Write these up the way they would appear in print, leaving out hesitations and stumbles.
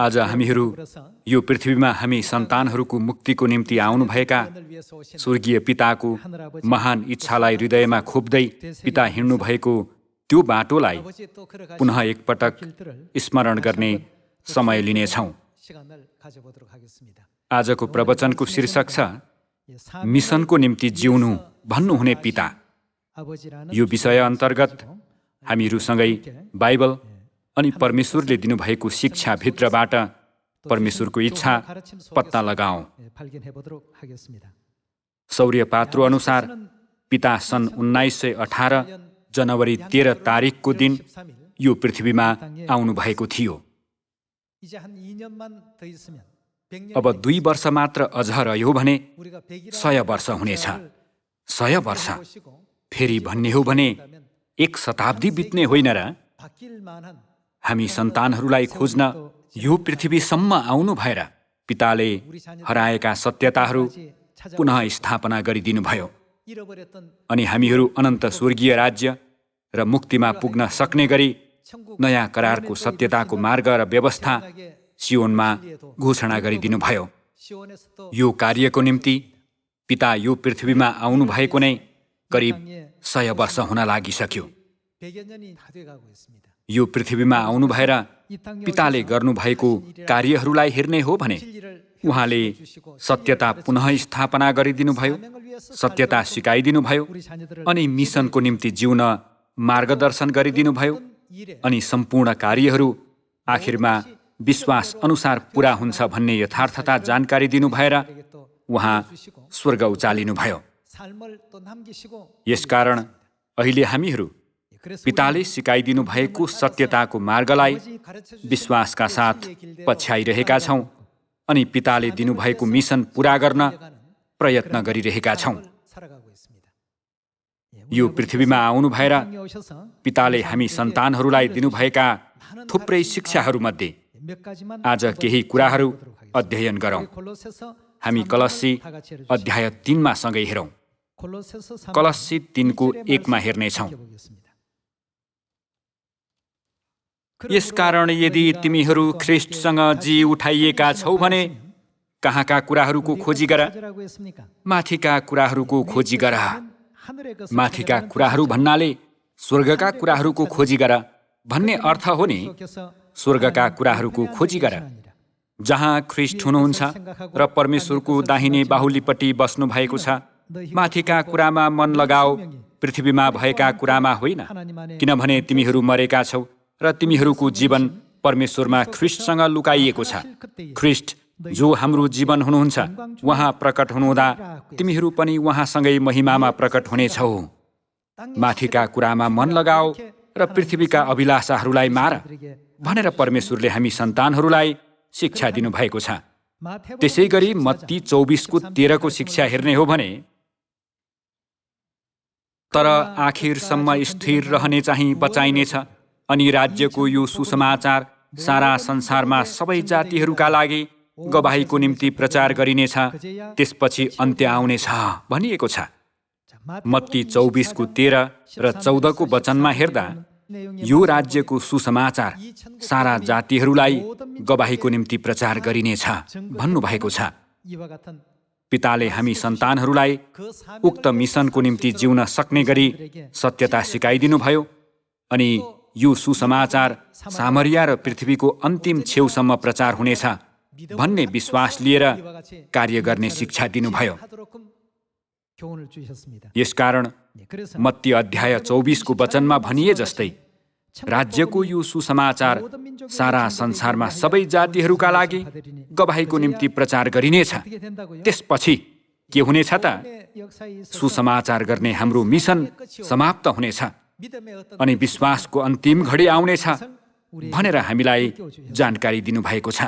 आज हामीहरू यो पृथ्वीमा हामी सन्तानहरूको मुक्तिको निम्ति आउनुभएका स्वर्गीय पिताको महान इच्छालाई हृदयमा खोप्दै पिता हिँड्नु भएको त्यो बाटोलाई पुनः एकपटक स्मरण गर्ने समय लिनेछौँ। आजको प्रवचनको शीर्षक छ मिसनको निम्ति जिउनु भन्नुहुने पिता। यो विषय अन्तर्गत हामीहरूसँगै बाइबल अनि परमेश्वरले दिनुभएको शिक्षा भित्रबाट परमेश्वरको इच्छा पत्ता लगाऊं। सौर्य पात्रो अनुसार पिता सन् 1918 जनवरी 13 तारिकको दिन यो पृथ्वीमा आउनुभएको थियो। अब 2 वर्ष मात्र अझ रह्यो भने 100 वर्ष हुनेछ। 100 वर्ष फेरि भन्ने हो भने 1 शताब्दी बित्ने होइन र? हामी सन्तानहरूलाई खोज्न यो पृथ्वीसम्म आउनु भएर पिताले हराएका सत्यताहरू पुनः स्थापना गरिदिनुभयो अनि हामीहरू अनन्त स्वर्गीय राज्य र मुक्तिमा पुग्न सक्ने गरी नयाँ करारको सत्यताको मार्ग र व्यवस्था सियोनमा घोषणा गरिदिनुभयो। यो कार्यको निम्ति पिता यो पृथ्वीमा आउनु भएको नै करिब 100 वर्ष हुन लागिसक्यो। यो पृथ्वीमा आउनु भएर पिताले गर्नुभएको कार्यहरूलाई हेर्ने हो भने उहाँले सत्यता पुनः स्थापना गरिदिनुभयो, सत्यता सिकाइदिनुभयो अनि मिसनको निम्ति जिउन मार्गदर्शन गरिदिनुभयो अनि सम्पूर्ण कार्यहरू आखिरमा विश्वास अनुसार पूरा हुन्छ भन्ने यथार्थता जानकारी दिनु भएर उहाँ स्वर्ग उचालिनुभयो। यसकारण अहिले हामीहरू पिताले सिकाइदिनु भएको सत्यताको मार्गलाई विश्वासका साथ पछ्याइरहेका छौँ अनि पिताले दिनुभएको मिसन पूरा गर्न प्रयत्न गरिरहेका छौँ। यो पृथ्वीमा आउनु भएर पिताले हामी सन्तानहरूलाई दिनुभएका थुप्रै शिक्षाहरूमध्ये आज केही कुराहरू अध्ययन गरौँ। हामी कलस्सी अध्याय 3 मा सँगै हेरौँ। कलस्सी 3 को 1 मा हेर्नेछौँ। यसकारण यदि तिमीहरू ख्रीष्टसँग जी उठाइएका छौ भने कहाँका कुराहरूको खोजी गर, माथिका कुराहरूको खोजी गर। माथिका कुराहरू भन्नाले स्वर्गका कुराहरूको खोजी गर भन्ने अर्थ हो नि। स्वर्गका कुराहरूको खोजी गर जहाँ ख्रीष्ट हुनुहुन्छ र परमेश्वरको दाहिने बाहुलीपट्टि बस्नु भएको छ। माथिका कुरामा मन लगाओ, पृथ्वीमा भएका कुरामा होइन, किनभने तिमीहरू मरेका छौ र तिमीहरूको जीवन परमेश्वरमा ख्रीष्टसँग लुकाइएको छ। ख्रीष्ट जो हाम्रो जीवन हुनुहुन्छ उहाँ प्रकट हुनुहुँदा तिमीहरू पनि उहाँसँगै महिमामा प्रकट हुनेछौ। माथिका कुरामा मन लगाओ र पृथ्वीका अभिलाषाहरूलाई मार भनेर परमेश्वरले हामी सन्तानहरूलाई शिक्षा दिनुभएको छ। त्यसै गरी मत्ती 24 को 13 को शिक्षा हेर्ने हो भने तर आखिरसम्म स्थिर रहने चाहिँ बचाइनेछ अनि राज्यको यो सुसमाचार सारा संसारमा सबै जातिहरूका लागि गवाहीको निम्ति प्रचार गरिनेछ, त्यसपछि अन्त्य आउनेछ भनिएको छ। मत्ती 24 को 13 र 14 को वचनमा हेर्दा यो राज्यको सुसमाचार सारा जातिहरूलाई गवाहीको निम्ति प्रचार गरिनेछ भन्नुभएको छ। पिताले हामी सन्तानहरूलाई उक्त मिसनको निम्ति जिउन सक्ने गरी सत्यता सिकाइदिनुभयो अनि यो सुसमाचार सामरिया र पृथ्वीको अन्तिम छेउसम्म प्रचार हुनेछ भन्ने विश्वास लिएर कार्य गर्ने शिक्षा दिनुभयो। यसकारण मत्ती अध्याय 24 को वचनमा भनिए जस्तै राज्यको यो सुसमाचार सारा संसारमा सबै जातिहरूका लागि गवाहीको निम्ति प्रचार गरिनेछ। त्यसपछि के हुनेछ त? सुसमाचार गर्ने हाम्रो मिसन समाप्त हुनेछ अनि विश्वासको अन्तिम घडी आउनेछ भनेर हामीलाई जानकारी दिनुभएको छ।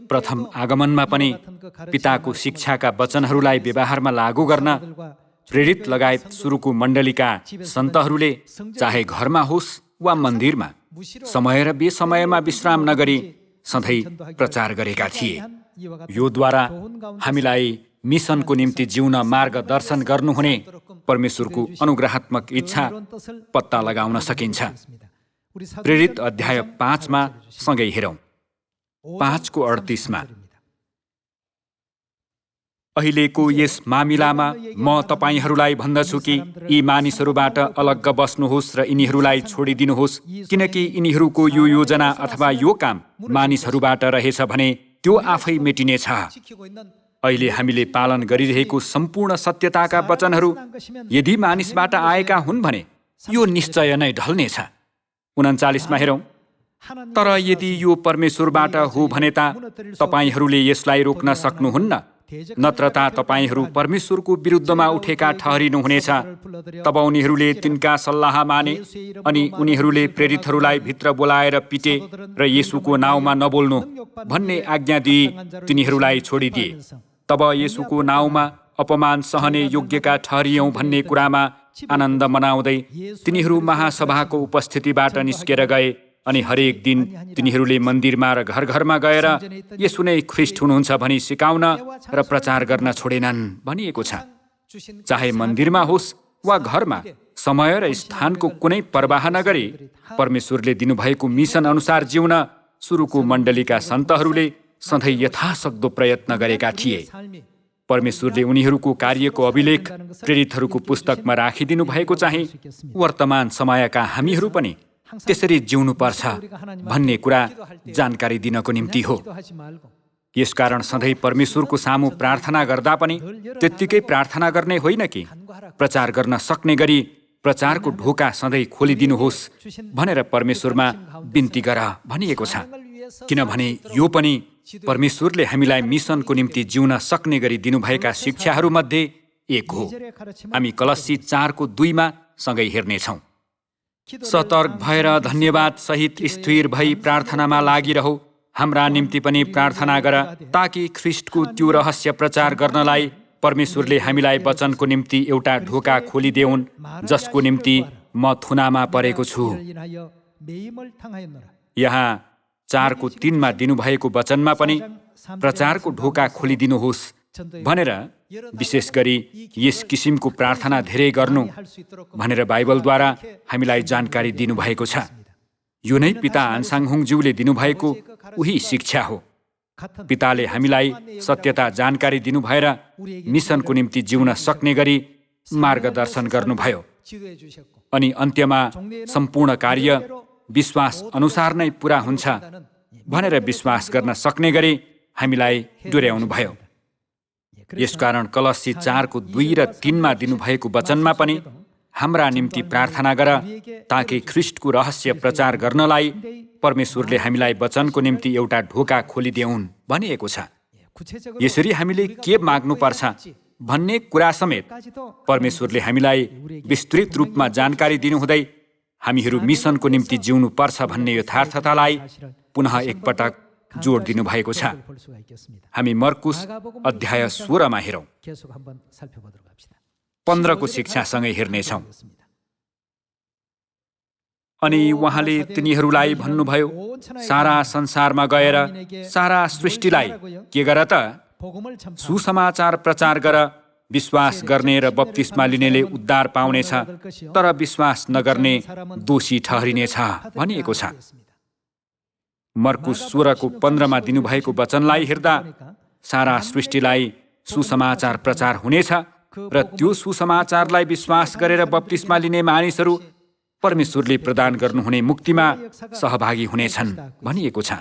प्रथम आगमनमा पनि पिताको शिक्षाका वचनहरूलाई व्यवहारमा लागू गर्न प्रेरित लगायत सुरुको मण्डलीका सन्तहरूले चाहे घरमा होस् वा मन्दिरमा समय र बेसमयमा विश्राम नगरी सधैँ प्रचार गरेका थिए। योद्वारा हामीलाई मिसनको निम्ति जिउन मार्गदर्शन गर्नुहुने परमेश्वरको अनुग्रहात्मक इच्छा पत्ता लगाउन सकिन्छ। प्रेरित अध्याय 5 सँगै हेरौँ। 5:38 अहिलेको यस मामिलामा म तपाईहरूलाई भन्दछु कि यी मानिसहरूबाट अलग्ग बस्नुहोस् र यिनीहरूलाई छोडिदिनुहोस्, किनकि यिनीहरूको यो योजना अथवा यो काम मानिसहरूबाट रहेछ भने त्यो आफै मेटिनेछ। अहिले हामीले पालन गरिरहेको सम्पूर्ण सत्यताका वचनहरू यदि मानिसबाट आएका हुन् भने यो निश्चय नै ढल्नेछ। 39 हेरौँ। तर यदि यो परमेश्वरबाट हो भने त तपाईहरूले यसलाई रोक्न सक्नुहुन्न, नत्र त तपाईहरू परमेश्वरको विरुद्धमा उठेका ठहरिनुहुनेछ। तब उनीहरूले तिनका सल्लाह माने अनि उनीहरूले प्रेरितहरूलाई भित्र बोलाएर पिटे र येशूको नाउँमा नबोल्नु भन्ने आज्ञा दिई तिनीहरूलाई छोडिदिए। तब येशूको नाउँमा अपमान सहने योग्यका ठहरियौँ भन्ने कुरामा आनन्द मनाउँदै तिनीहरू महासभाको उपस्थितिबाट निस्केर गए अनि हरेक दिन तिनीहरूले मन्दिरमा र घर घरमा गएर येशू नै ख्रिस्ट हुनुहुन्छ भनी सिकाउन र प्रचार गर्न छोडेनन् भनिएको छ। चाहे मन्दिरमा होस् वा घरमा समय र स्थानको कुनै परवाह नगरी परमेश्वरले दिनुभएको मिसन अनुसार जिउन सुरुको मण्डलीका सन्तहरूले सधैँ यथासक्दो प्रयत्न गरेका थिए। परमेश्वरले उनीहरूको कार्यको अभिलेख प्रेरितहरूको पुस्तकमा राखिदिनु भएको चाहिँ वर्तमान समयका हामीहरू पनि त्यसरी जिउनुपर्छ भन्ने कुरा जानकारी दिनको निम्ति हो। यसकारण सधैँ परमेश्वरको सामु प्रार्थना गर्दा पनि त्यत्तिकै प्रार्थना गर्ने होइन कि प्रचार गर्न सक्ने गरी प्रचारको ढोका सधैँ खोलिदिनुहोस् भनेर परमेश्वरमा बिन्ती गर भनिएको छ। किनभने यो पनि परमेश्वरले हामीलाई मिसनको निम्ति जिउन सक्ने गरी दिनुभएका शिक्षाहरूमध्ये एक हो। हामी कलस्सी 4:2 सँगै हेर्नेछौँ। सतर्क भएर धन्यवाद सहित स्थिर भई प्रार्थनामा लागिरहौ, हाम्रा निम्ति पनि प्रार्थना गर, ताकि ख्रिस्टको त्यो रहस्य प्रचार गर्नलाई परमेश्वरले हामीलाई वचनको निम्ति एउटा ढोका खोलिदेऊन्, जसको निम्ति म थुनामा परेको छु। यहाँ 4:3 दिनुभएको वचनमा पनि प्रचारको ढोका खोलिदिनुहोस् भनेर विशेष गरी यस किसिमको प्रार्थना धेरै गर्नु भनेर बाइबलद्वारा हामीलाई जानकारी दिनुभएको छ। यो नै पिता आन्साङहुङज्यूले दिनुभएको उही शिक्षा हो। पिताले हामीलाई सत्यता जानकारी दिनुभएर मिसनको निम्ति जिउन सक्ने गरी मार्गदर्शन गर्नुभयो अनि अन्त्यमा सम्पूर्ण कार्य विश्वास अनुसार नै पूरा हुन्छ भनेर विश्वास गर्न सक्ने गरी हामीलाई डोर्याउनुभयो। यसकारण कलस्सी 4:2 र 3 दिनुभएको वचनमा पनि हाम्रा निम्ति प्रार्थना गर, ताकि ख्रिस्टको रहस्य प्रचार गर्नलाई परमेश्वरले हामीलाई वचनको निम्ति एउटा ढोका खोलिदेऊन् भनिएको छ। यसरी हामीले के माग्नुपर्छ भन्ने कुरा समेत परमेश्वरले हामीलाई विस्तृत रूपमा जानकारी दिनुहुँदै हामीहरू मिसनको निम्ति जिउनु पर्छ भन्ने यथार्थतालाई पुनः एकपटक जोड दिनुभएको छ। हामी मर्कुस अध्याय 16 हेरौँ। 15 शिक्षासँगै हेर्नेछौँ। अनि उहाँले तिनीहरूलाई भन्नुभयो, सारा संसारमा गएर सारा सृष्टिलाई के गर त? सुसमाचार प्रचार गर। विश्वास गर्ने र बप्तिस्मा लिनेले उद्धार पाउनेछ, तर विश्वास नगर्ने दोषी ठहरिनेछ भनिएको छ। मर्कुस 16:15 दिनुभएको वचनलाई हेर्दा सारा सृष्टिलाई सुसमाचार प्रचार हुनेछ र त्यो सुसमाचारलाई विश्वास गरेर बप्तिस्मा लिने मानिसहरू परमेश्वरले प्रदान गर्नुहुने मुक्तिमा सहभागी हुनेछन् भनिएको छ।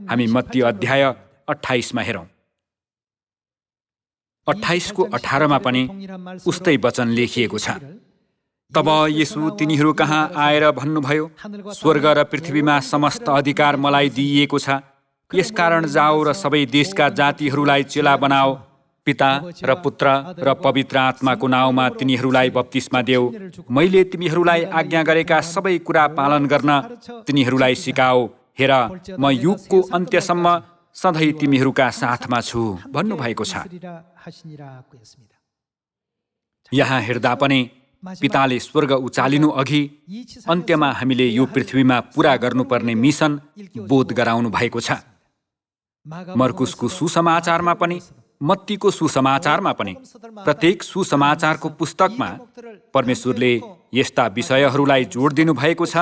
हामी मत्ती अध्याय 28 हेरौँ। 28:18 पनि उस्तै वचन लेखिएको छ। तब येशू तिनीहरू कहाँ आएर भन्नुभयो, स्वर्ग र पृथ्वीमा समस्त अधिकार मलाई दिइएको छ। यसकारण जाओ र सबै देशका जातिहरूलाई चेला बनाओ, पिता र पुत्र र पवित्र आत्माको नाउँमा तिनीहरूलाई बप्तिस्मा देऊ। मैले तिमीहरूलाई आज्ञा गरेका सबै कुरा पालन गर्न तिनीहरूलाई सिकाऊ। हेर, म युगको अन्त्यसम्म सधैँ तिमीहरूका साथमा छु भन्नुभएको छ। यहाँ हेर्दा पनि पिताले स्वर्ग उचालिनु अघि अन्त्यमा हामीले यो पृथ्वीमा पूरा गर्नुपर्ने मिसन बोध गराउनु भएको छ। मर्कुसको सुसमाचारमा पनि, मत्तीको सुसमाचारमा पनि, प्रत्येक सुसमाचारको पुस्तकमा परमेश्वरले यस्ता विषयहरूलाई जोड दिनु भएको छ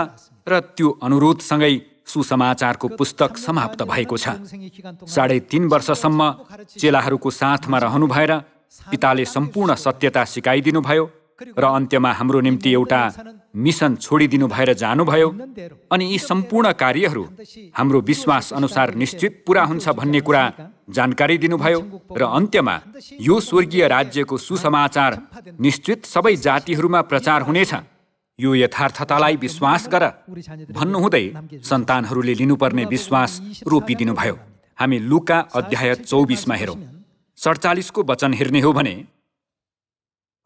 र त्यो अनुरोधसँगै सुसमाचारको पुस्तक समाप्त भएको छ। 3.5 वर्षसम्म चेलाहरूको साथमा रहनु भएर पिताले सम्पूर्ण सत्यता सिकाइदिनु भयो र अन्त्यमा हाम्रो निम्ति एउटा मिसन छोडिदिनु भएर जानुभयो। अनि यी सम्पूर्ण कार्यहरू हाम्रो विश्वास अनुसार निश्चित पूरा हुन्छ भन्ने कुरा जानकारी दिनुभयो र अन्त्यमा यो स्वर्गीय राज्यको सुसमाचार निश्चित सबै जातिहरूमा प्रचार हुनेछ। यो यथार्थतालाई विश्वास गर भन्नुहुँदै सन्तानहरूले लिनुपर्ने विश्वास रोपिदिनुभयो। हामी लुका अध्याय 24 हेरौँ। 47 को वचन हेर्ने हो भने,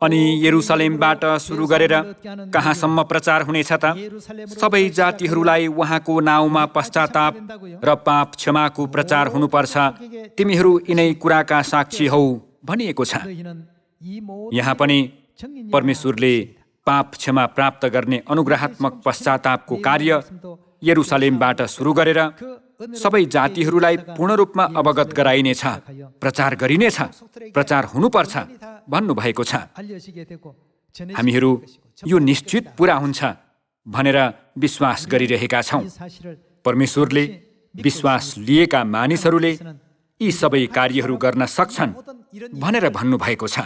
अनि यरुसलेमबाट सुरु गरेर कहाँसम्म प्रचार हुनेछ त? सबै जातिहरूलाई उहाँको नाउँमा पश्चाताप र पाप क्षमाको प्रचार हुनुपर्छ। तिमीहरू यिनै कुराका साक्षी हौ भनिएको छ। यहाँ पनि परमेश्वरले पाप क्षमा प्राप्त गर्ने अनुग्रहात्मक पश्चातापको कार्य यरुसलेमबाट सुरु गरेर सबै जातिहरूलाई पूर्ण रूपमा अवगत गराइनेछ, प्रचार गरिनेछ, प्रचार हुनुपर्छ भन्नुभएको छ। हामीहरू यो निश्चित पूरा हुन्छ भनेर विश्वास गरिरहेका छौँ। परमेश्वरले विश्वास लिएका मानिसहरूले यी सबै कार्यहरू गर्न सक्छन् भनेर भन्नुभएको छ।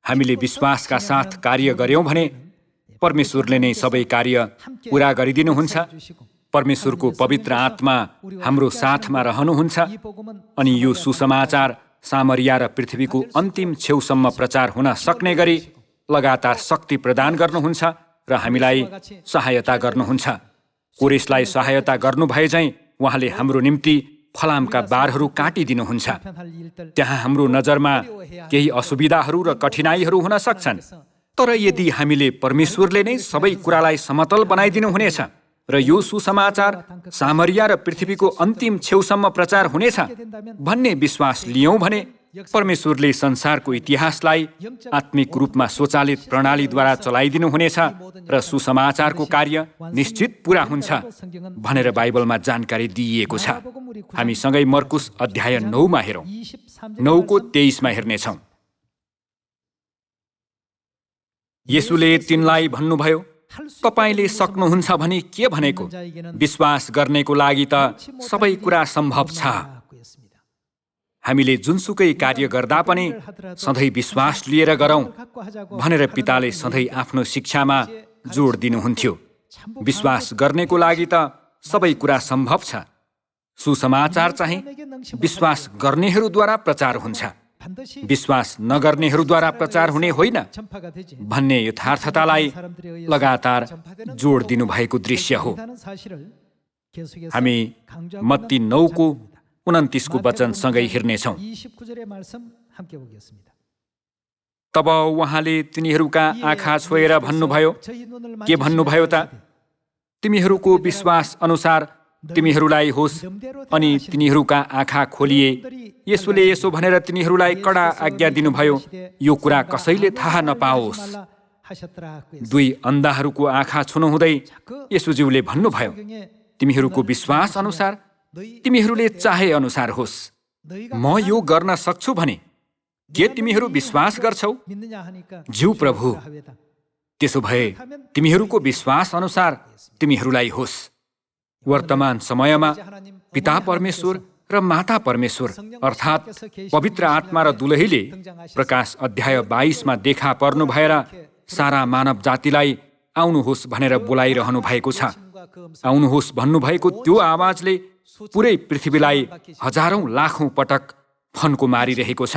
हामीले विश्वासका साथ कार्य गर्यौं भने परमेश्वरले नै सबै कार्य पूरा गरिदिनुहुन्छ। परमेश्वरको पवित्र आत्मा हाम्रो साथमा रहनुहुन्छ अनि यो सुसमाचार सामरिया र पृथ्वीको अन्तिम छेउसम्म प्रचार हुन सक्ने गरी लगातार शक्ति प्रदान गर्नुहुन्छ र हामीलाई सहायता गर्नुहुन्छ। कोरेसलाई सहायता गर्नुभए झैं उहाँले हाम्रो निम्ति फलामका बारहरू काटिदिनुहुन्छ। त्यहाँ हाम्रो नजरमा केही असुविधाहरू र कठिनाइहरू हुन सक्छन्, तर यदि हामीले परमेश्वरले नै सबै कुरालाई समतल बनाइदिनु हुनेछ र यो सुसमाचार सामरिया र पृथ्वीको अन्तिम छेउसम्म प्रचार हुनेछ भन्ने विश्वास लियौं भने परमेश्वरले संसारको इतिहासलाई आत्मिक रूपमा स्वचालित प्रणालीद्वारा चलाइदिनु हुनेछ र सुसमाचारको कार्य निश्चित पूरा हुन्छ भनेर बाइबलमा जानकारी दिइएको छ। हामी सँगै मर्कुस अध्याय 9 हेरौँ। 9 को 23 हेर्नेछौँ। येशूले तिनलाई भन्नुभयो, तपाईले सक्नुहुन्छ भने के भनेको? विश्वास गर्नेको लागि त सबै कुरा सम्भव छ। हामीले जुनसुकै कार्य गर्दा पनि सधैँ विश्वास लिएर गरौँ भनेर पिताले सधैँ आफ्नो शिक्षामा जोड दिनुहुन्थ्यो। विश्वास गर्नेको लागि त सबै कुरा सम्भव छ। सुसमाचार चाहिँ विश्वास गर्नेहरूद्वारा प्रचार हुन्छ, विश्वास नगर्नेहरूद्वारा प्रचार हुने होइन भन्ने यथार्थतालाई लगातार जोड दिनुभएको दृश्य हो। हामी मत्ती 9 को 29 को वचन सँगै हेर्नेछौँ। तब उहाँले तिनीहरूका आँखा छोएर भन्नुभयो, के भन्नुभयो त? तिमीहरूको विश्वास अनुसार तिमीहरूलाई होस्। अनि तिनीहरूका आँखा खोलिए। येशूले यसो भनेर तिनीहरूलाई कडा आज्ञा दिनुभयो, यो कुरा कसैले थाहा नपाओस्। 2 अन्धाहरूको आँखा छुनुहुँदै येशूज्यूले भन्नुभयो, तिमीहरूको विश्वास अनुसार तिमीहरूले चाहे अनुसार होस्। म यो गर्न सक्छु भने के तिमीहरू विश्वास गर्छौ? ज्यू प्रभु, त्यसो भए तिमीहरूको विश्वास अनुसार तिमीहरूलाई होस्। वर्तमान समयमा पिता परमेश्वर र माता परमेश्वर अर्थात् पवित्र आत्मा र दुलहीले प्रकाश अध्याय 22 देखा पर्नु भएर सारा मानव जातिलाई आउनुहोस् भनेर बोलाइरहनु भएको छ। आउनुहोस् भन्नुभएको त्यो आवाजले पुरै पृथ्वीलाई हजारौं लाखौं पटक फन्को मारिरहेको छ।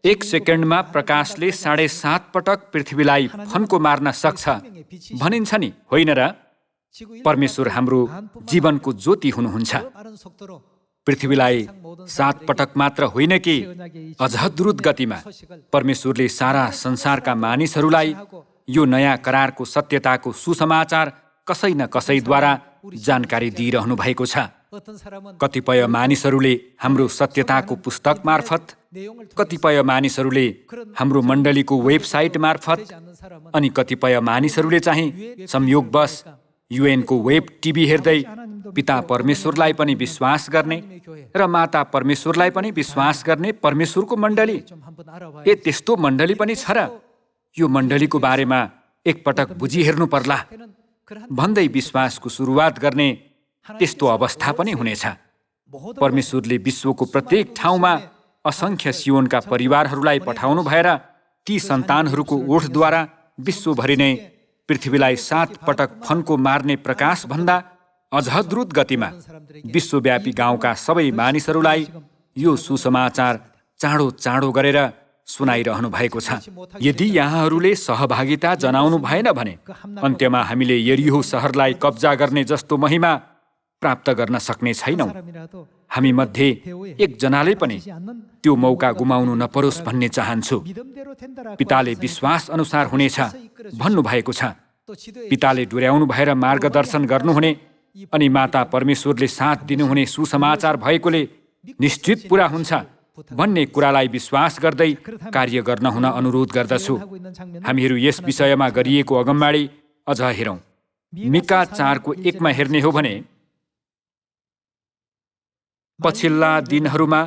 1 सेकेन्डमा प्रकाशले 7.5 पटक पृथ्वीलाई फन्को मार्न सक्छ भनिन्छ नि, होइन र? परमेश्वर हाम्रो जीवनको ज्योति हुनुहुन्छ। पृथ्वीलाई 7 पटक मात्र होइन कि अझ द्रुत गतिमा परमेश्वरले सारा संसारका मानिसहरूलाई यो नयाँ करारको सत्यताको सुसमाचार कसै न कसैद्वारा जानकारी दिइरहनु भएको छ। कतिपय मानिसहरूले हाम्रो सत्यताको पुस्तक मार्फत, कतिपय मानिसहरूले हाम्रो मण्डलीको वेबसाइट मार्फत, अनि कतिपय मानिसहरूले चाहिँ संयोगवश युएनको वेब टिभी हेर्दै पिता परमेश्वरलाई पनि विश्वास गर्ने र माता परमेश्वरलाई पनि विश्वास गर्ने परमेश्वरको मण्डली, त्यस्तो मण्डली पनि छ र यो मण्डलीको बारेमा एकपटक बुझिहेर्नु पर्ला भन्दै विश्वासको सुरुवात गर्ने त्यस्तो अवस्था पनि हुनेछ। परमेश्वरले विश्वको प्रत्येक ठाउँमा असंख्य सियोनका परिवारहरूलाई पठाउनु भएर ती सन्तानहरूको ओठद्वारा विश्वभरि नै पृथ्वीलाई 7 पटक फन्को मार्ने प्रकाशभन्दा अझ द्रुत गतिमा विश्वव्यापी गाउँका सबै मानिसहरूलाई यो सुसमाचार चाँडो चाँडो गरेर सुनाइरहनु भएको छ। यदि यहाँहरूले सहभागिता जनाउनु भएन भने अन्त्यमा हामीले यरीहो सहरलाई कब्जा गर्ने जस्तो महिमा प्राप्त गर्न सक्ने छैनौँ। हामी मध्ये एकजनाले पनि त्यो मौका गुमाउनु नपरोस् भन्ने चाहन्छु। पिताले विश्वास अनुसार हुनेछ भन्नुभएको छ। पिताले डोर्याउनु भएर मार्गदर्शन गर्नुहुने अनि माता परमेश्वरले साथ दिनुहुने सुसमाचार भएकोले निश्चित पूरा हुन्छ भन्ने कुरालाई विश्वास गर्दै कार्य गर्न हुन अनुरोध गर्दछु। हामीहरू यस विषयमा गरिएको अगमबाडी अझ हेरौँ। मिका 4:1 हेर्ने हो भने पछिल्ला दिनहरूमा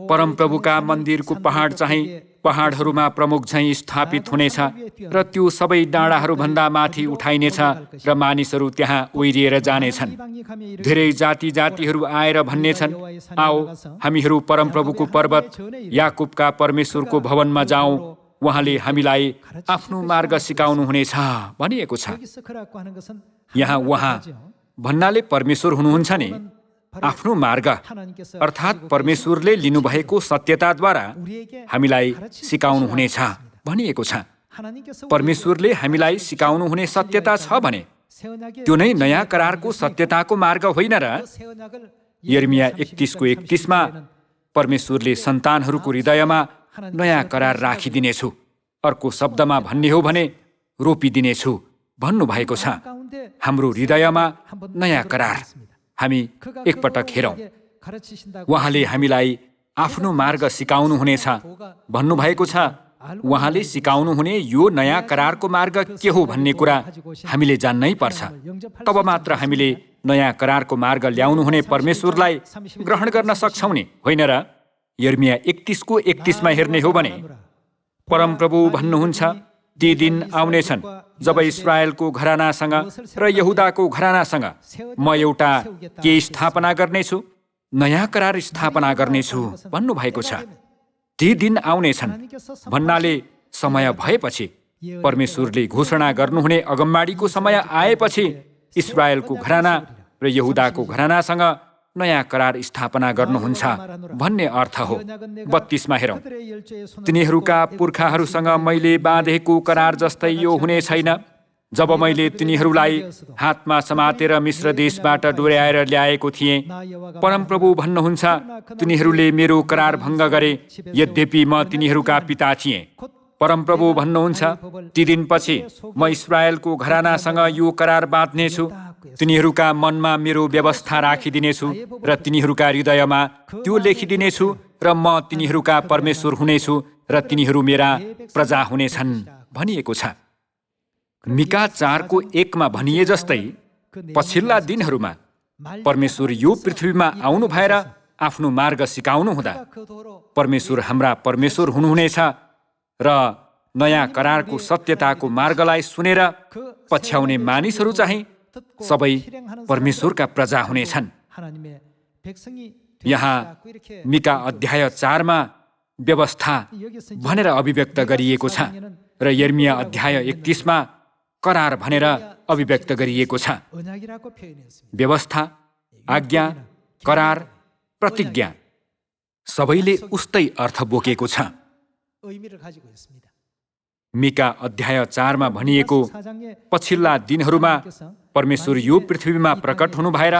परमप्रभुका मन्दिरको पहाड चाहिँ पहाडहरूमा प्रमुख झैँ स्थापित हुनेछ र त्यो सबै डाँडाहरूभन्दा माथि उठाइनेछ र मानिसहरू त्यहाँ ओइरिएर जानेछन्। धेरै जाति जातिहरू आएर भन्नेछन्, आओ हामीहरू परमप्रभुको पर्वत याकुबका परमेश्वरको भवनमा जाउँ, उहाँले हामीलाई आफ्नो मार्ग सिकाउनुहुनेछ भनिएको छ। यहाँ उहाँ भन्नाले परमेश्वर हुनुहुन्छ नि। आफ्नो मार्ग अर्थात् परमेश्वरले लिनुभएको सत्यताद्वारा हामीलाई सिकाउनुहुनेछ भनिएको छ। परमेश्वरले हामीलाई सिकाउनुहुने सत्यता छ भने त्यो नै नयाँ करारको सत्यताको मार्ग होइन र? यर्मिया 31:31 परमेश्वरले सन्तानहरूको हृदयमा नयाँ करार राखिदिनेछु, अर्को शब्दमा भन्ने हो भने रोपिदिनेछु भन्नुभएको छ। हाम्रो हृदयमा नयाँ करार। हामी एकपटक हेरौँ। उहाँले हामीलाई आफ्नो मार्ग सिकाउनुहुनेछ भन्नुभएको छ। उहाँले सिकाउनुहुने यो नयाँ करारको मार्ग के हो भन्ने कुरा हामीले जान्नै पर्छ। तब मात्र हामीले नयाँ करारको मार्ग ल्याउनुहुने परमेश्वरलाई ग्रहण गर्न सक्छौँ नि, होइन र? यर्मिया 31:31 हेर्ने हो भने परमप्रभु भन्नुहुन्छ, ती दिन आउनेछन् जब इस्राएलको घरानासँग र यहुदाको घरानासँग म एउटा के स्थापना गर्नेछु, नयाँ करार स्थापना गर्नेछु भन्नुभएको छ। ती दिन आउनेछन् भन्नाले समय भएपछि, परमेश्वरले घोषणा गर्नुहुने अगमबाडीको समय आएपछि इस्राएलको घराना र यहुदाको घरानासँग नयाँ करार स्थापना गर्नुहुन्छ भन्ने अर्थ हो। 32 हेरौँ। तिनीहरूका पुर्खाहरूसँग मैले बाँधेको करार जस्तै यो हुने छैन, जब मैले तिनीहरूलाई हातमा समातेर मिश्र देशबाट डोर्याएर ल्याएको थिएँ। परमप्रभु भन्नुहुन्छ, तिनीहरूले मेरो करार भङ्ग गरे, यद्यपि म तिनीहरूका पिता थिएँ। परमप्रभु भन्नुहुन्छ, ती दिनपछि म इस्राएलको घरानासँग यो करार बाँध्नेछु, तिनीहरूका मनमा मेरो व्यवस्था राखिदिनेछु र तिनीहरूका हृदयमा त्यो लेखिदिनेछु र म तिनीहरूका परमेश्वर हुनेछु र तिनीहरू मेरा प्रजा हुनेछन् भनिएको छ। मिका 4:1 भनिए जस्तै पछिल्ला दिनहरूमा परमेश्वर यो पृथ्वीमा आउनु भएर आफ्नो मार्ग सिकाउनु हुँदा परमेश्वर हाम्रा परमेश्वर हुनुहुनेछ र नयाँ करारको सत्यताको मार्गलाई सुनेर पछ्याउने मानिसहरू चाहिँ सबै परमेश्वरका प्रजा हुनेछन्। यहाँ मिका अध्याय 4 व्यवस्था भनेर अभिव्यक्त गरिएको छ र यर्मिया अध्याय 31 करार भनेर अभिव्यक्त गरिएको छ। व्यवस्था, आज्ञा, करार, प्रतिज्ञा सबैले उस्तै अर्थ बोकेको छ। मिका अध्याय 4 भनिएको पछिल्ला दिनहरूमा परमेश्वर यो पृथ्वीमा प्रकट हुनु भएर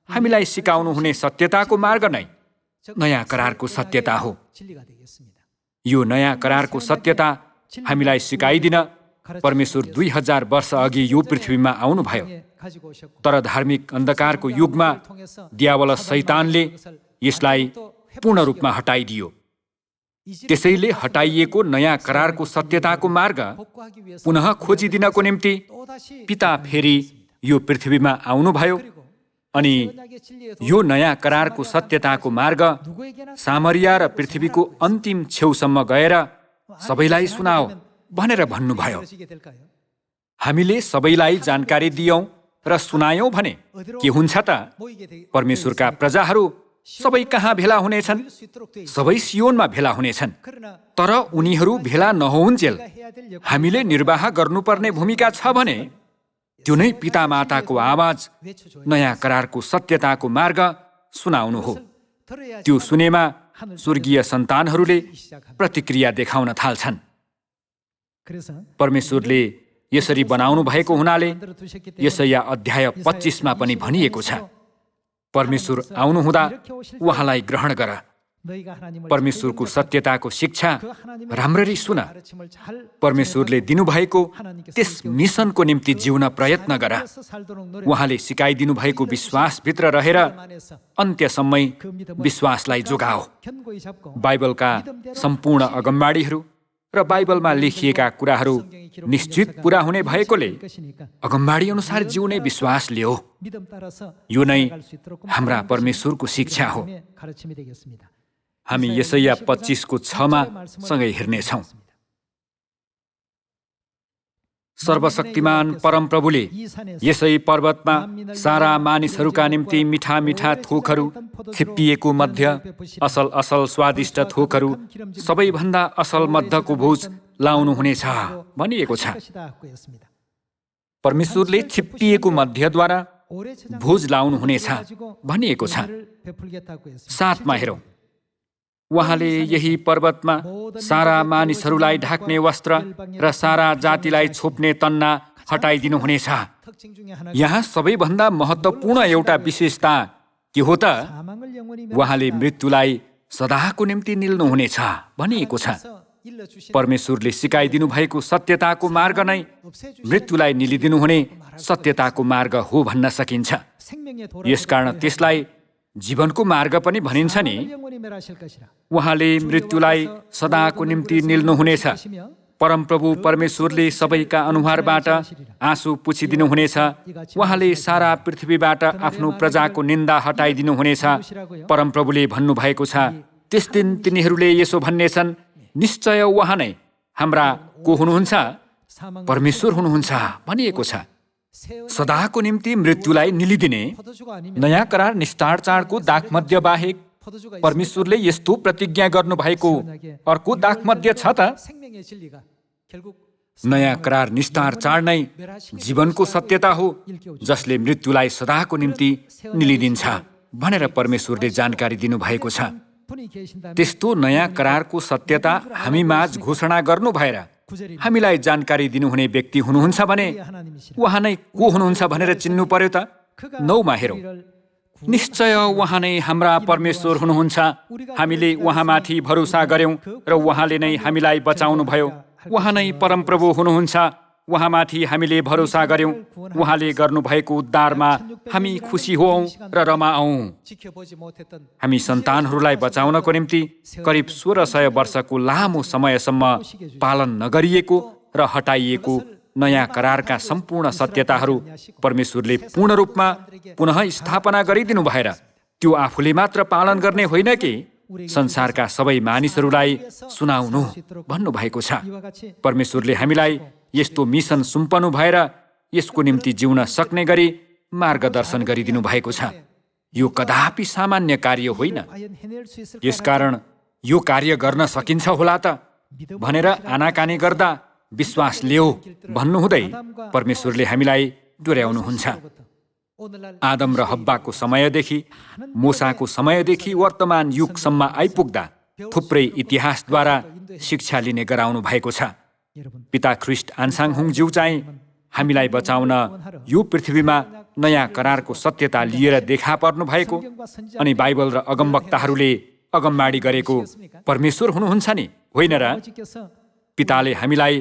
हामीलाई सिकाउनु हुने सत्यताको मार्ग नै नयाँ करारको सत्यता हो। यो नयाँ करारको सत्यता हामीलाई सिकाइदिन परमेश्वर 2000 वर्ष अघि यो पृथ्वीमा आउनुभयो। तर धार्मिक अन्धकारको युगमा दियावल शैतानले यसलाई पूर्ण रूपमा हटाइदियो। त्यसैले हटाइएको नयाँ करारको सत्यताको मार्ग पुनः खोजिदिनको निम्ति पिता फेरि यो पृथ्वीमा आउनुभयो अनि यो नयाँ करारको सत्यताको मार्ग सामरिया र पृथ्वीको अन्तिम छेउसम्म गएर सबैलाई सुनाओ भनेर भन्नुभयो। हामीले सबैलाई जानकारी दियौं र सुनायौं भने के हुन्छ त? परमेश्वरका प्रजाहरू सबै कहाँ भेला हुनेछन्? सबै सियोनमा भेला हुनेछन्। तर उनीहरू भेला नहुन्जेल हामीले निर्वाह गर्नुपर्ने भूमिका छ भने त्यो नै पितामाताको आवाज नयाँ करारको सत्यताको मार्ग सुनाउनु हो। त्यो सुनेमा स्वर्गीय सन्तानहरूले प्रतिक्रिया देखाउन थाल्छन्। परमेश्वरले यसरी बनाउनु भएको हुनाले यसैया अध्याय 25 मा पनि भनिएको छ, परमेश्वर आउनुहुँदा उहाँलाई ग्रहण गर। परमेश्वरको सत्यताको शिक्षा राम्ररी सुन। परमेश्वरले दिनुभएको त्यस मिसनको निम्ति जिउन प्रयत्न गर। उहाँले सिकाइदिनु भएको विश्वासभित्र रहेर अन्त्यसम्मै विश्वासलाई जोगाओ। बाइबलका सम्पूर्ण अगमबाडीहरू र बाइबलमा लेखिएका कुराहरू निश्चित पूरा हुने भएकोले अगमबाडी अनुसार जिउने विश्वास लियो। यो नै हाम्रा परमेश्वरको शिक्षा हो। हामी यसैया 25 को 6 मा सँगै हेर्नेछौँ। सर्वशक्तिमान परमप्रभुले यसै पर्वतमा सारा मानिसहरूका निम्ति मिठा मिठा थोकहरू, छिप्पिएको मध्य, असल असल स्वादिष्ट थोकहरू, सबैभन्दा असल मध्यको भोज लाउनु हुनेछ भनिएको छ। परमेश्वरले छिप्पिएको मध्यद्वारा भोज लाउनु हुनेछ भनिएको छ। 7 मा हेरौँ। उहाँले यही पर्वतमा सारा मानिसहरूलाई ढाक्ने वस्त्र र सारा जातिलाई छोप्ने तन्ना हटाइदिनु हुनेछ। यहाँ सबैभन्दा महत्त्वपूर्ण एउटा विशेषता के हो त? उहाँले मृत्युलाई सदाको निम्ति निल्नुहुनेछ भनिएको छ। परमेश्वरले सिकाइदिनु भएको सत्यताको मार्ग नै मृत्युलाई निलिदिनु हुने सत्यताको मार्ग हो भन्न सकिन्छ। यसकारण त्यसलाई जीवनको मार्ग पनि भनिन्छ नि। उहाँले मृत्युलाई सदाको निम्ति निल्नुहुनेछ। परमप्रभु परमेश्वरले सबैका अनुहारबाट आँसु पुछिदिनुहुनेछ। उहाँले सारा पृथ्वीबाट आफ्नो प्रजाको निन्दा हटाइदिनुहुनेछ। परमप्रभुले भन्नुभएको छ, त्यस दिन तिनीहरूले यसो भन्नेछन्, निश्चय उहाँ नै हाम्रा को हुनुहुन्छ? परमेश्वर हुनुहुन्छ भनिएको छ। सदाको निम्ति मृत्युलाई निलिदिने नयाँ करार निस्तार चाडको दाखमध्य बाहेक परमेश्वरले यस्तो प्रतिज्ञा गर्नुभएको अर्को दाखमध्य छ त? नयाँ करार निस्तार चाड नै जीवनको सत्यता हो, जसले मृत्युलाई सदाको निम्ति निलिदिन्छ भनेर परमेश्वरले जानकारी दिनुभएको छ। त्यस्तो नयाँ करारको सत्यता हामी माझ घोषणा गर्नु भएर हामीलाई जानकारी दिनुहुने व्यक्ति हुनुहुन्छ भने उहाँ नै को हुनुहुन्छ भनेर चिन्नु पर्यो त? 9 मा हेरौँ। निश्चय उहाँ नै हाम्रा परमेश्वर हुनुहुन्छ। हामीले उहाँमाथि भरोसा गर्यौं र उहाँले नै हामीलाई बचाउनुभयो। उहाँ नै परमप्रभु हुनुहुन्छ। उहाँमाथि हामीले भरोसा गर्यौं। उहाँले गर्नुभएको उद्धारमा हामी खुसी होऊ र रमाऊ। हामी सन्तानहरूलाई बचाउनको निम्ति करिब 1600 वर्षको लामो समयसम्म पालन नगरिएको र हटाइएको नयाँ करारका सम्पूर्ण सत्यताहरू परमेश्वरले पूर्ण रूपमा पुनः स्थापना गरिदिनु भएर त्यो आफूले मात्र पालन गर्ने होइन कि संसारका सबै मानिसहरूलाई सुनाउनु भन्नुभएको छ। परमेश्वरले हामीलाई यस्तो मिसन सुम्पनु भएर यसको निम्ति जिउन सक्ने गरी मार्गदर्शन गरिदिनु भएको छ। यो कदापि सामान्य कार्य होइन। यसकारण यो कार्य गर्न सकिन्छ होला त भनेर आनाकानी गर्दा विश्वास ल्याऊ भन्नुहुँदै परमेश्वरले हामीलाई डोर्याउनुहुन्छ। आदम र हब्बाको समयदेखि मूसाको समयदेखि वर्तमान युगसम्म आइपुग्दा थुप्रै इतिहासद्वारा शिक्षा लिने गराउनु भएको छ। पिता ख्रिस्ट आन्साङहुङ ज्यू चाहिँ हामीलाई बचाउन यो पृथ्वीमा नयाँ करारको सत्यता लिएर देखा पर्नु भएको अनि बाइबल र अगमवक्ताहरूले अगमवाणी गरेको परमेश्वर हुनुहुन्छ नि, होइन र? पिताले हामीलाई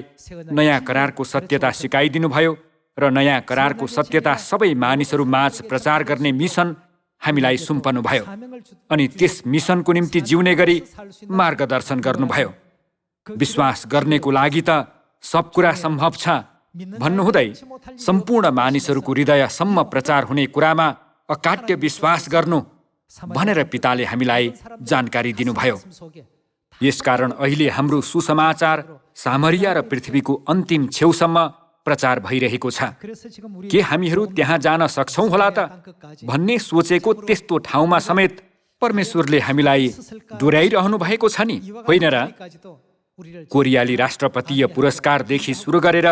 नयाँ करारको सत्यता सिकाइदिनुभयो र नयाँ करारको सत्यता सबै मानिसहरू माझ प्रचार गर्ने मिसन हामीलाई सुम्पनुभयो अनि त्यस मिसनको निम्ति जिउने गरी मार्गदर्शन गर्नुभयो। विश्वास गर्नेको लागि त सब कुरा सम्भव छ भन्नुहुँदै सम्पूर्ण मानिसहरूको हृदयसम्म प्रचार हुने कुरामा अकाट्य विश्वास गर्नु भनेर पिताले हामीलाई जानकारी दिनुभयो। यसकारण अहिले हाम्रो सुसमाचार सामरिया र पृथ्वीको अन्तिम छेउसम्म प्रचार भइरहेको छ। के हामीहरू त्यहाँ जान सक्छौँ होला त भन्ने सोचेको त्यस्तो ठाउँमा समेत परमेश्वरले हामीलाई डोर्याइरहनु भएको छ नि, होइन र? कोरियाली राष्ट्रपतीय पुरस्कारदेखि सुरु गरेर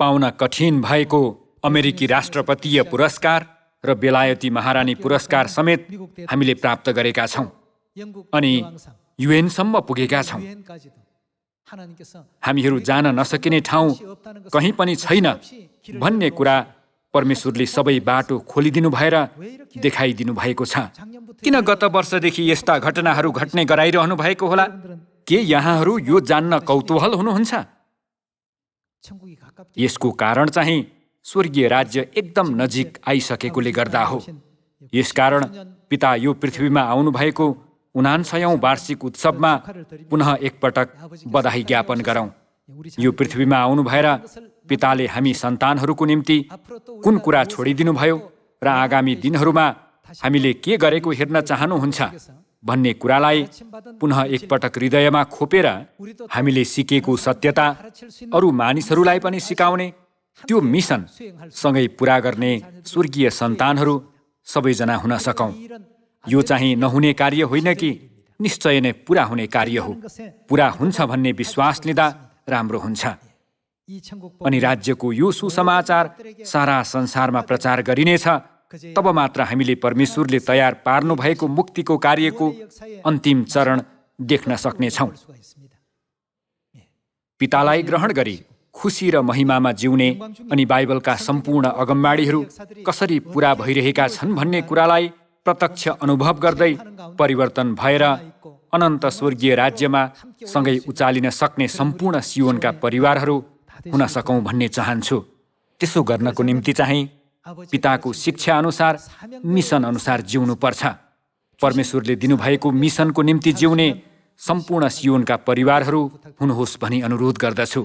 पाउन कठिन भएको अमेरिकी राष्ट्रपतीय पुरस्कार र बेलायती महारानी पुरस्कार समेत हामीले प्राप्त गरेका छौँ अनि युएनसम्म पुगेका छौँ। हामीहरू जान नसकिने ठाउँ कहीँ पनि छैन भन्ने कुरा परमेश्वरले सबै बाटो खोलिदिनु भएर देखाइदिनु भएको छ। किन गत वर्षदेखि यस्ता घटनाहरू घट्ने गराइरहनु भएको होला? के यहाँहरू यो जान्न कौतूहल हुनुहुन्छ? यसको कारण चाहिँ स्वर्गीय राज्य एकदम नजिक आइसकेकोले गर्दा हो। यसकारण पिता यो पृथ्वीमा आउनुभएको 49औं वार्षिक उत्सवमा पुनः एकपटक बधाई ज्ञापन गरौँ। यो पृथ्वीमा आउनु भएर पिताले हामी सन्तानहरूको निम्ति कुन कुरा छोडिदिनुभयो र आगामी दिनहरूमा हामीले के गरेको हेर्न चाहनुहुन्छ भन्ने कुरालाई पुनः एकपटक हृदयमा खोपेर हामीले सिकेको सत्यता अरू मानिसहरूलाई पनि सिकाउने त्यो मिसन सँगै पुरा गर्ने स्वर्गीय सन्तानहरू सबैजना हुन सकौँ। यो चाहिँ नहुने कार्य होइन कि निश्चय नै पुरा हुने कार्य हो। पुरा हुन्छ भन्ने विश्वास लिँदा राम्रो हुन्छ अनि राज्यको यो सुसमाचार सारा संसारमा प्रचार गरिनेछ। तब मात्र हामीले परमेश्वरले तयार पार्नु भएको मुक्तिको कार्यको अन्तिम चरण देख्न सक्नेछौँ। पितालाई ग्रहण गरी खुसी र महिमामा जिउने अनि बाइबलका सम्पूर्ण अगमवाणीहरू कसरी पूरा भइरहेका छन् भन्ने कुरालाई प्रत्यक्ष अनुभव गर्दै परिवर्तन भएर अनन्त स्वर्गीय राज्यमा सँगै उचालिन सक्ने सम्पूर्ण सियोनका परिवारहरू हुन सकौँ भन्ने चाहन्छु। त्यसो गर्नको निम्ति चाहिँ पिताको शिक्षा अनुसार मिसन अनुसार जिउनु पर्छ। परमेश्वरले दिनुभएको मिसनको निम्ति जिउने सम्पूर्ण सियोनका परिवारहरू हुनुहोस् भनी अनुरोध गर्दछु।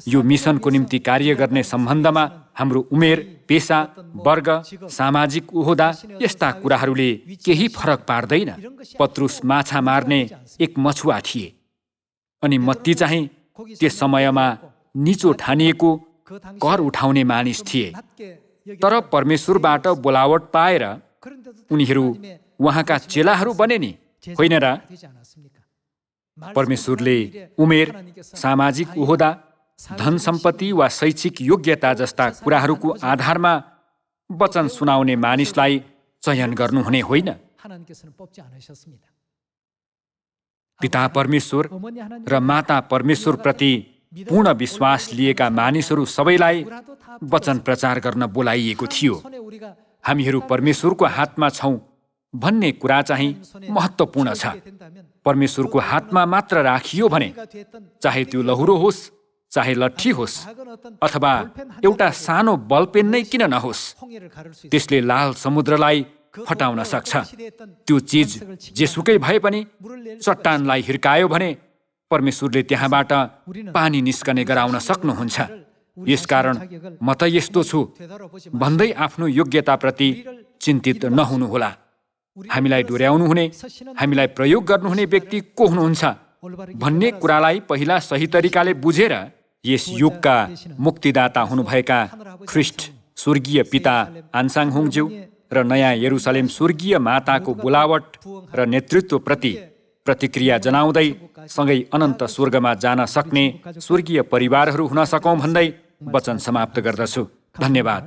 यो मिसनको निम्ति कार्य गर्ने सम्बन्धमा हाम्रो उमेर, पेसा, वर्ग, सामाजिक ओहदा यस्ता कुराहरूले केही फरक पार्दैन। पत्रुस माछा मार्ने एक मछुवा थिए अनि मत्ती चाहिँ त्यस समयमा निचो ठानिएको कर उठाउने मानिस थिए। तर परमेश्वरबाट बोलावट पाएर उनीहरू उहाँका चेलाहरू बने नि, होइन र? परमेश्वरले उमेर, सामाजिक ओहदा, धन सम्पत्ति वा शैक्षिक योग्यता जस्ता कुराहरूको आधारमा वचन सुनाउने मानिसलाई चयन गर्नुहुने होइन। पिता परमेश्वर र माता परमेश्वरप्रति पूर्ण विश्वास लिएका मानिसहरू सबैलाई वचन प्रचार गर्न बोलाइएको थियो। हामीहरू परमेश्वरको हातमा छौँ भन्ने कुरा चाहिँ महत्त्वपूर्ण छ। परमेश्वरको हातमा मात्र राखियो भने चाहे त्यो लहुरो होस्, चाहे लट्ठी होस् अथवा एउटा सानो बलपेन नै किन नहोस्, त्यसले लाल समुद्रलाई फटाउन सक्छ। त्यो चिज जेसुकै भए पनि चट्टानलाई हिर्कायो भने परमेश्वरले त्यहाँबाट पानी निस्कने गराउन सक्नुहुन्छ। यसकारण म त यस्तो छु भन्दै आफ्नो योग्यताप्रति चिन्तित नहुनुहोला। हामीलाई डोर्याउनु हुने, हामीलाई प्रयोग गर्नुहुने व्यक्ति को हुनुहुन्छ भन्ने कुरालाई पहिला सही तरिकाले बुझेर यस युगका मुक्तिदाता हुनुभएका ख्रिस्ट स्वर्गीय पिता आन्साङ होङज्यू र नयाँ यरुसलेम स्वर्गीय माताको बोलावट र नेतृत्वप्रति प्रतिक्रिया जनाउँदै सँगै अनन्त स्वर्गमा जान सक्ने स्वर्गीय परिवारहरू हुन सकौँ भन्दै वचन समाप्त गर्दछु। धन्यवाद।